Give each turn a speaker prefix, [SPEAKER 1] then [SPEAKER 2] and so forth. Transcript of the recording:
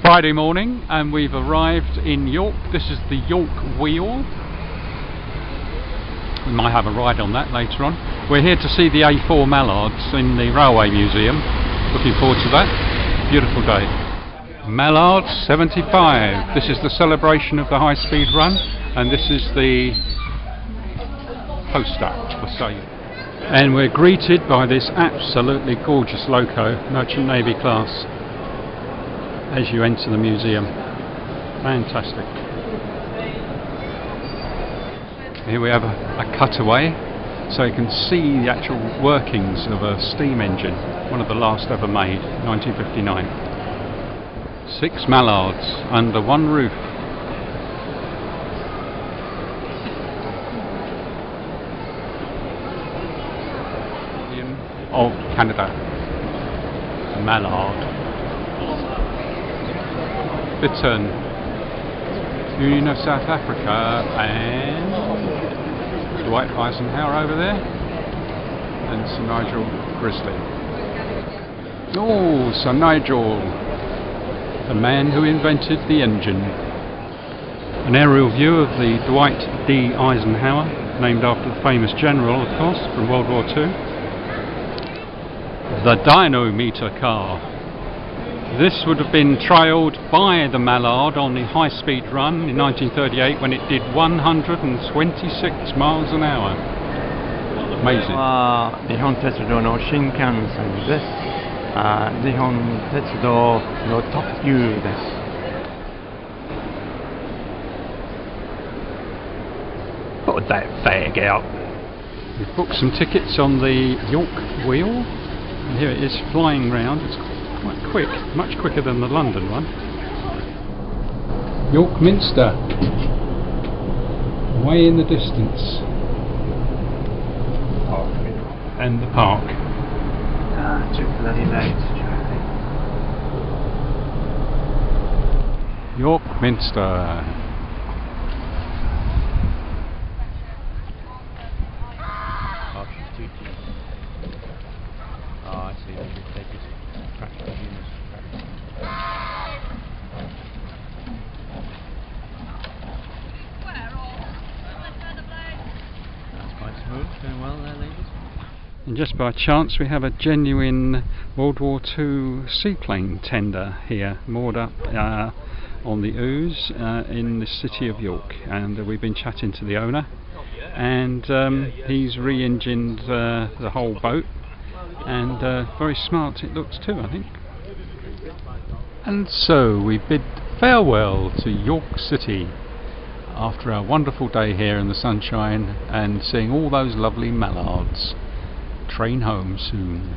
[SPEAKER 1] Friday morning and we've arrived in York. This is the York Wheel. We might have a ride on that later on. We're here to see the A4 Mallards in the Railway Museum. Looking forward to that. Beautiful day. Mallard 75. This is the celebration of the high speed run, and this is the poster for sale. And we're greeted by this absolutely gorgeous loco, Merchant Navy class, as you enter the museum. Fantastic. Here we have a cutaway, so you can see the actual workings of a steam engine, one of the last ever made, 1959. 6 Mallards under one roof. Of Canada, Mallard. Bittern, Union of South Africa, and Dwight Eisenhower over there, and Sir Nigel Grizzly. Oh, Sir Nigel, the man who invented the engine. An aerial view of the Dwight D. Eisenhower, named after the famous general, of course, from World War II. The dynometer car. This would have been trialled by the Mallard on the high-speed run in 1938 when it did 126 miles an hour. Amazing. 日本鉄道の新幹線です。日本鉄道の特急です。Put that fag out. We've booked some tickets on the York Wheel. And here it is flying round. It's quite quick, much quicker than the London one. York Minster, way in the distance. And the park. Too bloody late. York Minster. Oh, I see. They just practical units. That's quite smooth. Doing well there, ladies. And just by chance, we have a genuine World War II seaplane tender here, moored up on the Ouse in the city of York. And we've been chatting to the owner, and he's re-engined the whole boat. And very smart it looks too, I think. And so we bid farewell to York City after a wonderful day here in the sunshine and seeing all those lovely Mallards. Train home soon.